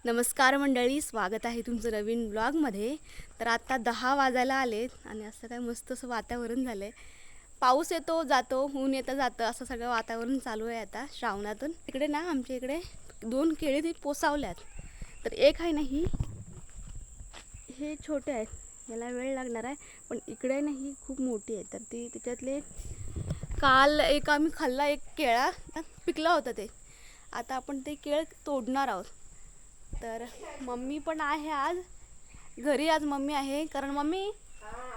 नमस्कार मंडळी, स्वागत आहे तुमचं नवीन ब्लॉगमध्ये. तर आता 10 वाजायला आलेत आणि असं काय मस्त असं वातावरण झालं आहे. पाऊस येतो जातो, ऊन येतं जातं, असं सगळं वातावरण चालू आहे आता श्रावणातून. तिकडे ना आमच्या इकडे 2 केळी ती पोसावल्यात. तर एक आहे ना हे छोटे आहेत, याला वेळ लागणार आहे. पण इकडे ना ही खूप मोठी आहे. तर ती त्याच्यातले काल एक आम्ही खाल्ला, एक केळा पिकला होता ते. आता आपण ते केळ तोडणार आहोत. तर मम्मी पण आहे आज घरी. आज मम्मी आहे कारण मम्मी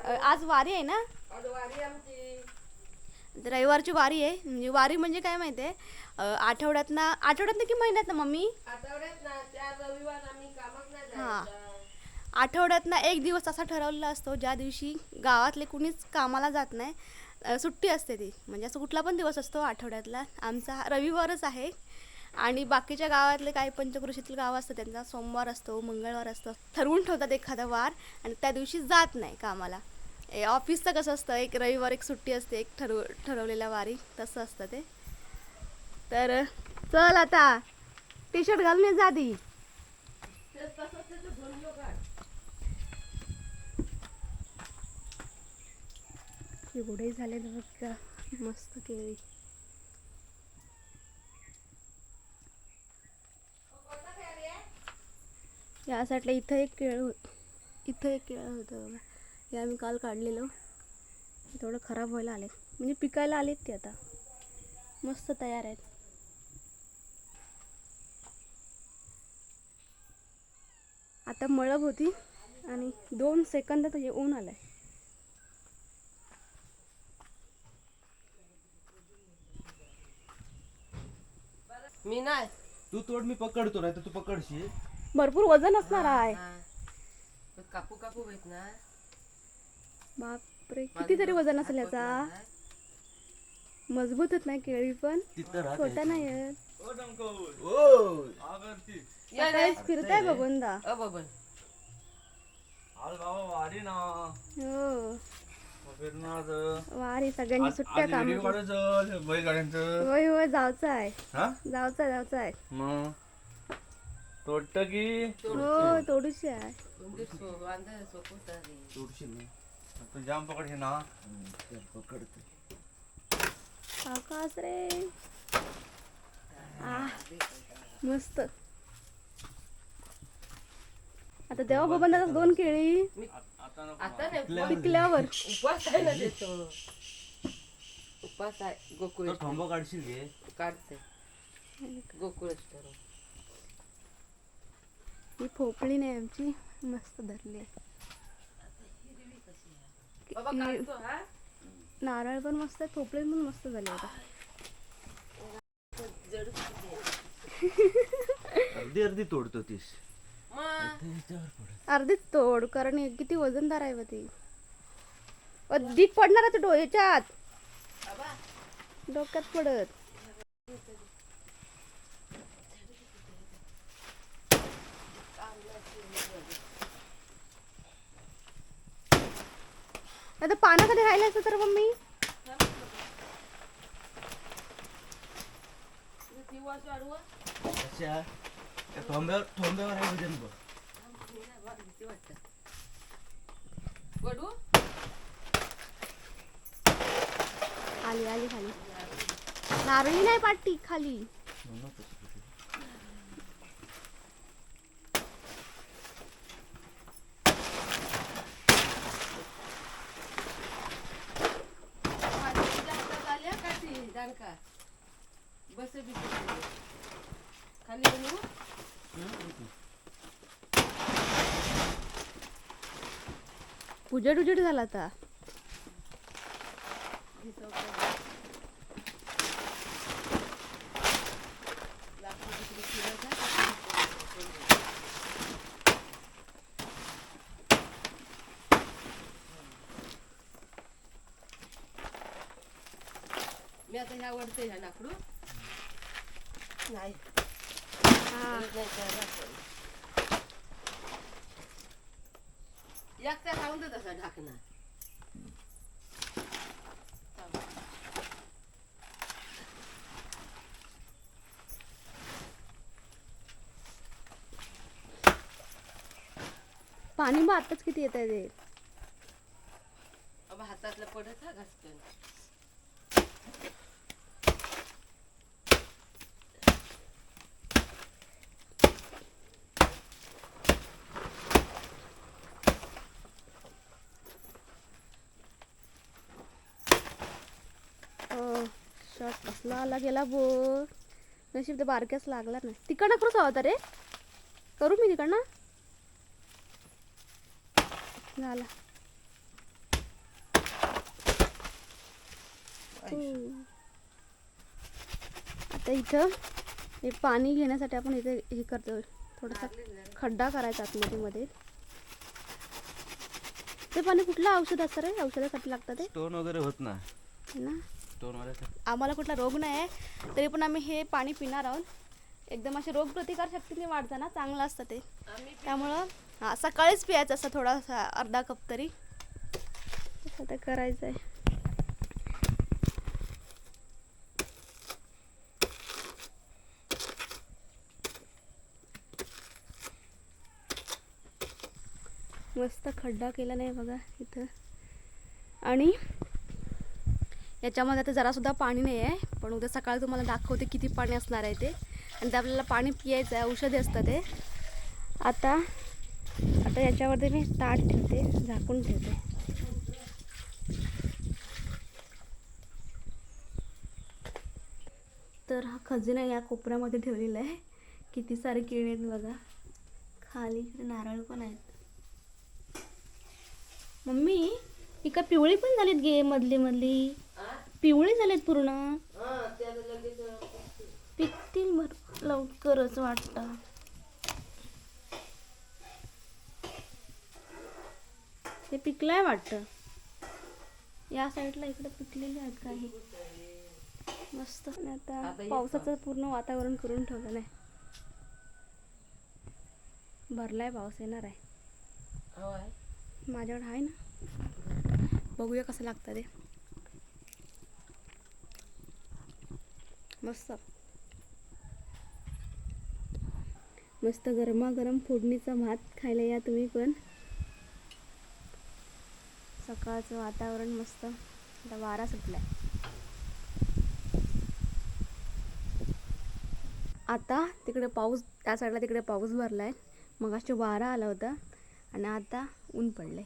आज वारी आहे ना. रविवारची वारी आहे. म्हणजे वारी म्हणजे काय माहिती आहे, आठवड्यातनं की महिन्यात ना मम्मी? हां, आठवड्यातनं एक दिवस असा ठरवलेला असतो ज्या दिवशी गावातले कुणीच कामाला जात नाही. सुट्टी असते ती. म्हणजे असं कुठला पण दिवस असतो आठवड्यातला. आमचा हा रविवारच आहे. आणि बाकीच्या गावातले काही पंचक्रोशीतील गावं असतं त्यांचा सोमवार असतो, मंगळवार असतो. ठरवून ठेवतात एखादा वार आणि त्या दिवशी जात नाही कामाला. ऑफिसचं कसं असतं, एक रविवार एक सुट्टी असते, एक ठरवलेल्या वारी, तसं असतं ते. तर चल आता टी शर्ट घालून ये जा आधी. एवढे झाले ना का मस्त केळी. या साईडला इथं एक केळं होतं बघा. हे आम्ही काल काढलेलं. थोडं खराब व्हायला आले, म्हणजे पिकायला आलेत ते आता मस्त तयार आहेत. आता मळब होती आणि 2 सेकंदात हे ऊन आलंय. मी नाही. तू तोड, मी पकडतो, नाही तर तू पकडशील. भरपूर वजन असणार आहे. कापू कापू भेट ना. बापरे, कितीतरी वजन असेल याचा. मजबूतच नाही केळी, पण छोट्या नाही आहेत. सकाळीच फिरताय बबनदा. बबन हो, वारी सगळ्यांची सुट्ट्या काम. होय होय, जायचं आहे. तोडत की हो, थोडीशी आहे. तू जाम पकड, हे ना पकडते. सावकाश रे. मस्त. आता देवा बबनदाचा 2 केळी आता नाही. पिकल्यावर. उपास आहे ना देतो. उपास आहे. गोकुळ थांबा, काढशील घे. काढते गोकुळ. ही पोपळी नाही आमची, मस्त धरली. नारळ पण मस्त आहे, पोपळी पण मस्त झाली आता. अर्धी तोडतो तीस. अर्धीच तोड, कारण हे किती वजनदार आहे. ती दीक पडणार आहे डोळ्याच्यात, डोक्यात पडत. आता पानाखाली राहिलं असतं तर मम्मी. थांब्यावर आहे वजन बघ. आली आली खाली. नारळी नाही पाटी खाली. बस खाली उजेड उजेड झाला आता. मी आता ह्या वरते ह्या लाकडू नाही. एकटा राहून दे तसा ढाकणा. पाणी मग आताच किती येत आहे ते. अब हातातलं पडत हा घासकन. शॉट कसला आला गेला बो. नशीब ते बारक्याच लागला नाही. तिकडनं करूच हवा रे. करू मी तिकडनं. झाला. आता इथं हे पाणी घेण्यासाठी आपण इथे हे करतो, थोडासा खड्डा करायचा आतमध्ये मध्ये. ते पाणी कुठलं औषध असतं रे? औषधासाठी लागतं ते स्टोन वगैरे होत नाही ना. स्टोन वगैरे. आम्हाला कुठला रोग नाही आहे तरी पण आम्ही हे पाणी पिणार आहोत. एकदम असे रोगप्रतिकार शक्तीने वाढतं ना, चांगलं असतं ते. त्यामुळं हां सकाळीच प्यायचं असं थोडासा अर्धा कप तरी. तसं ते करायचं आहे. मस्त खड्डा केला नाही बघा इथं. आणि याच्यामध्ये आता जरासुद्धा पाणी नाही आहे, पण उद्या सकाळी तुम्हाला दाखवते किती पाणी असणार आहे ते. आणि ते आपल्याला पाणी पियायचं आहे, औषधे असतं ते. आता याच्यावरती मी ताट ठेवते, झाकून ठेवते. तर हा खजिना या कोपऱ्यामध्ये ठेवलेला आहे. किती सारे केळे आहेत बघा. खाली नारळ पण आहेत. मम्मी ही का पिवळी पण झालीत गे मधली पिवळी झालीत पूर्ण. पिकतील लवकरच वाटतं. ते पिकलाय वाटतं. या साईडला इकडे पिकलेले आहेत काही मस्त. आणि आता पावसाचं पूर्ण वातावरण करून ठेवलेलं आहे. भरलाय पाऊस, येणार आहे. माझ्याकडे आहे ना, बघूया कसं लागतं ते. मस्त मस्त गरमागरम फोडणीचा भात खायला या तुम्ही पण. सकाळचं वातावरण मस्त. आता वारा सुटलाय. आता तिकडे पाऊस, त्या साईडला तिकडे पाऊस भरलाय. मगाशी वारा आला होता आणि आता ऊन पडलंय.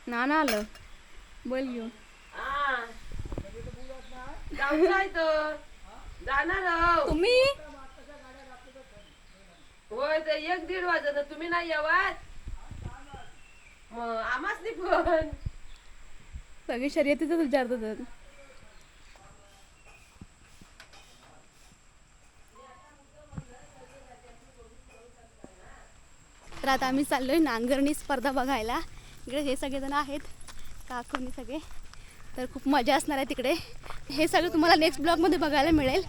नाना आलं बोल घेऊन. जाणार तुम्ही होय तर 1-1:30 वाजता तुम्ही नाही यावात. मग आम्हाच नाही पण सगळी शर्यतीच विचारतात. तर आता आम्ही चाललोय नांगरणी स्पर्धा बघायला. इकडे हे सगळेजण आहेत, काकूनी सगळे. तर खूप मजा असणार आहे तिकडे. हे सगळं तुम्हाला नेक्स्ट ब्लॉगमध्ये बघायला मिळेल.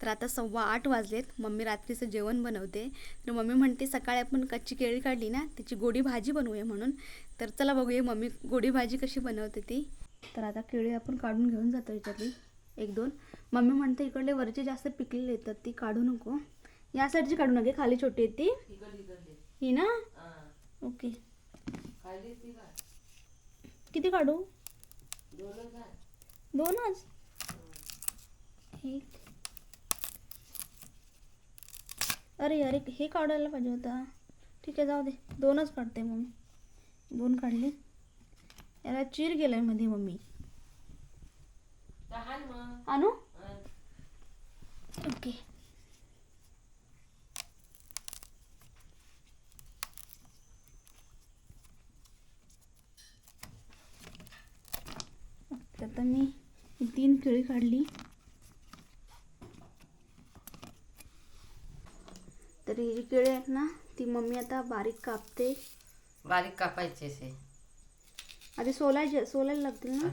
तर आता 7:15 वाजलेत. मम्मी रात्रीचं जेवण बनवते. तर मम्मी म्हणते सकाळी आपण कच्ची केळी काढली ना, त्याची गोडी भाजी बनवूया म्हणून. तर चला बघूया मम्मी गोडी भाजी कशी बनवते ती. तर आता केळी आपण काढून घेऊन जातो याच्यातली 1-2. मम्मी म्हणते इकडले वरचे जास्त पिकलेले आहेत तर ती काढू नको. या साईडची काढू नका, खाली छोटी आहेत ती. ही ना, ओके. किती काढू? 2च. ठीक. अरे अरे हे काढायला पाहिजे होता. ठीक आहे जाऊ दे, 2च काढते मम्मी. 2 काढले. याला चीर गेलाय मध्ये मम्मी. आणू ओके. आता मी 3 केळी काढली. तर ही जी केळी आहेत ना, ती मम्मी आता बारीक कापते. बारीक कापायचे असे आधी सोलायला लागतील ना.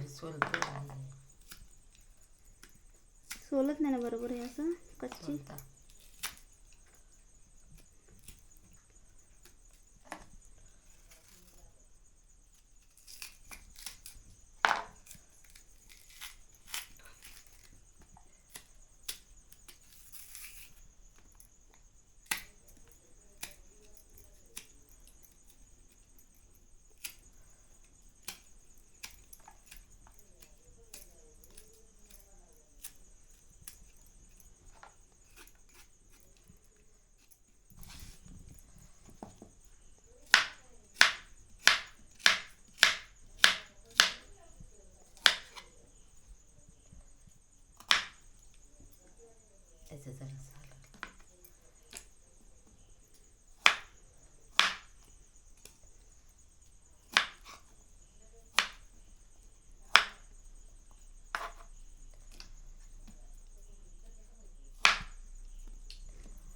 सोलत नाही ना बरोबर हे असं कच्ची. जरा झालं.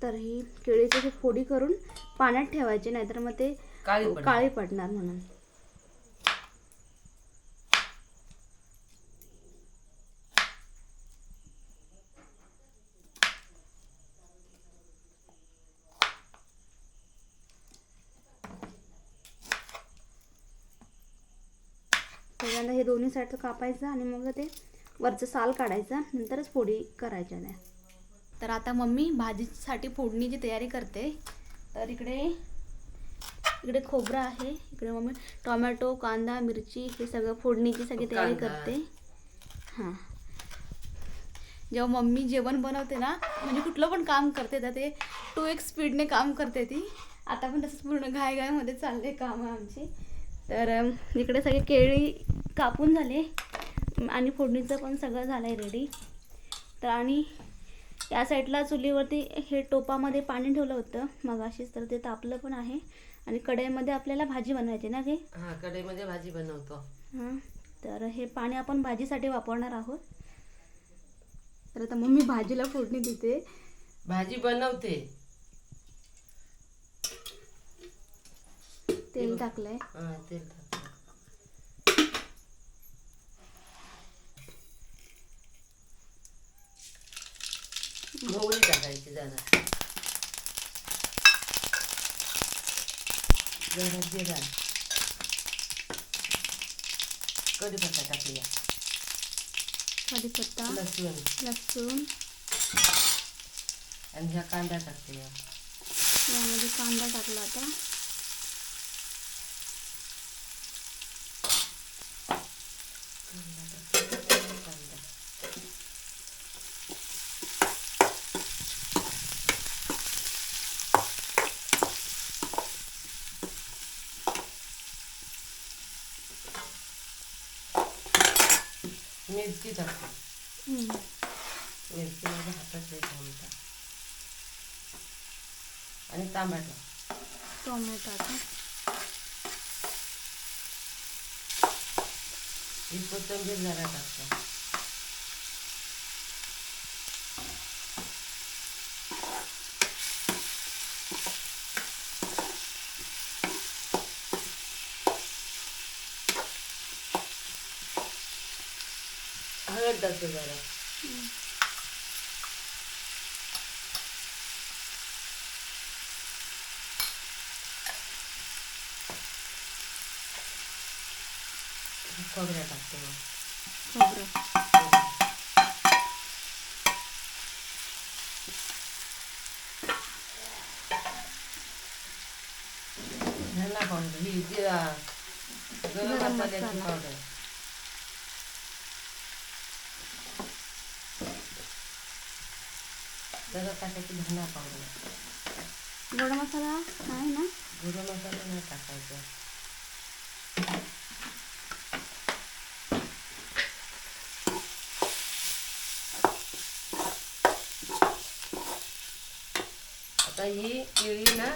तर ही केळीची अशी फोडी करून पाण्यात ठेवायची, नाहीतर मग ते काळी पडणार म्हणून. पहिल्यांदा हे दोन्ही साईडचं कापायचं आणि मग ते वरचं साल काढायचं, नंतरच फोडी करायच्या त्या. तर आता मम्मी भाजीसाठी फोडणीची तयारी करते. तर इकडे खोबरं आहे, इकडे मम्मी टोमॅटो, कांदा, मिरची हे सगळं फोडणीची सगळी तयारी करते. हां, जेव्हा मम्मी जेवण बनवते ना, म्हणजे कुठलं पण काम करते तर ते 2x स्पीडने काम करते ती. आता पण तसंच पूर्ण घाईमध्ये चालले कामं आमची. तर इकडे सगळे केळी कापून झाले आणि फोडणीचं पण सगळं झालं आहे रेडी. तर आणि या साईडला चुलीवरती हे टोपामध्ये पाणी ठेवलं होतं मगाशीच, तर ते तापलं पण आहे. आणि कढईमध्ये आपल्याला भाजी बनवायची ना, की हां, कढईमध्ये भाजी बनवतो. हां, तर हे पाणी आपण भाजीसाठी वापरणार आहोत. तर आता मम्मी भाजीला फोडणी देते. भाजी बनवते. तेल टाकलंय. हां, तेल टाकतो. मोहरी टाकायची जरा जिरा, कढीपत्ता टाकूया, कढीपत्ता, लसूण आणि ह्या कांदा टाकूया. यामध्ये कांदा टाकला आता. मिरची टाकतो. मिरची माझ्या हातात घालता. आणि टोमॅटो आता ही कोथिंबीर जरा टाकतो. हळद टाकतो जरा. खोबरं टाकतो. धना पावडर, ही जिरा गरम मसाल्याची पावडर. जरा टाकायची धना पावडर. गोडा मसाला नाही ना, गरम मसाला नाही टाकायचा. आता ही केळी ना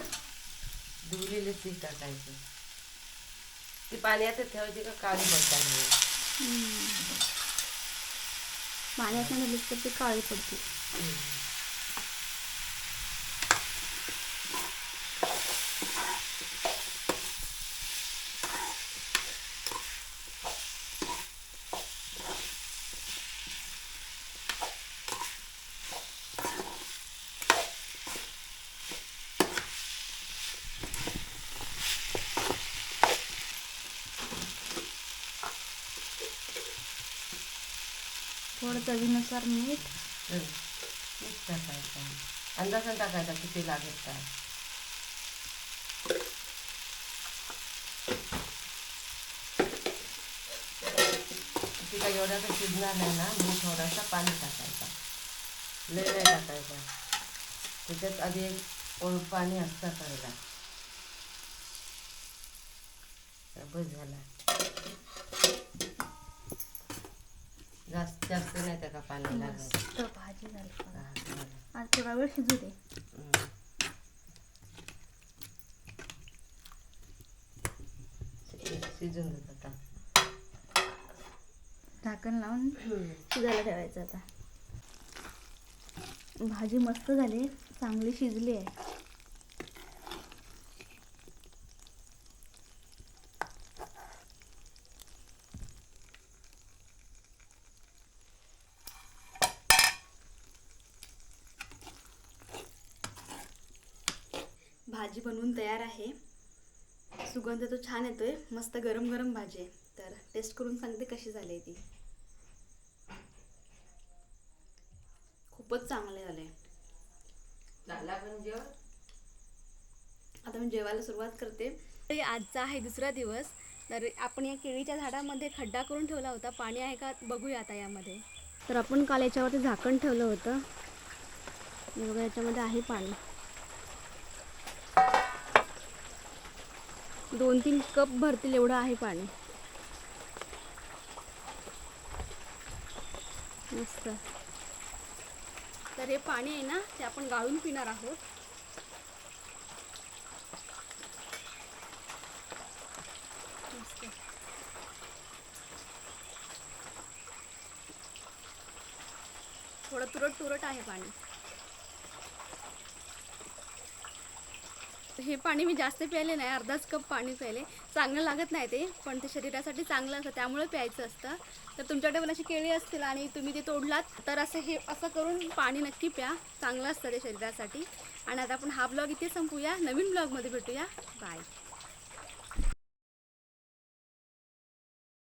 धुवलेली ती टाकायची. ती पाण्यात ठेवायची का काळी पडतात नाही. पाण्यात नाही तर ती काळी पडते. थोडं चवीनुसार मीठ. मीठ टाकायचं, अंदाजाने टाकायचा किती लागेल काय. ती काय एवढा तर शिजणार नाही ना, म्हणून थोडासा पाणी टाकायचा, लय नाही टाकायचा. त्याच्यात आधी पाणी असतं करायला. बस झाला. जास्त नाही त्याला पाणी लागत. भाजी झाली. आज थोडा वेळ शिजू दे. शिजून देत आता. झाकण लावून शिजायला ठेवायचं आता. भाजी मस्त झाली, चांगली शिजली आहे. भाजी बनवून तयार आहे. सुगंध तो छान येतोय, मस्त गरम गरम भाजी आहे. तर टेस्ट करून सांगते कशी झाली ती. खूपच चांगले झाले. झाला पण जेवण. आता मी जेवायला सुरुवात करते. तरी आजचा आहे दुसरा दिवस. तर आपण या केळीच्या झाडामध्ये खड्डा करून ठेवला होता. पाणी आहे का बघूया आता यामध्ये. तर आपण काल याच्यावरती झाकण ठेवलं होतं. हे बघा, याच्यामध्ये आहे पाणी. 2-3 कप भरतील एवढं आहे पाणी. मस्त. तर हे पाणी आहे ना, ते आपण गाळून पिणार आहोत. मस्त. थोडं तुरट तुरट आहे पाणी. हे पाणी मी जास्त प्यायले नाही, अर्धाच कप पाणी प्यायले. चांगलं लागत नाही ते, पण ते शरीरासाठी चांगलं असतं, त्यामुळे प्यायचं असतं. तर तुमच्याकडे पण अशी केळी असतील आणि तुम्ही ते तोडलात तर असं करून पाणी नक्की प्या. चांगलं असतं ते शरीरासाठी. आणि आता आपण हा ब्लॉग इथे संपूया. नवीन ब्लॉगमध्ये भेटूया. बाय.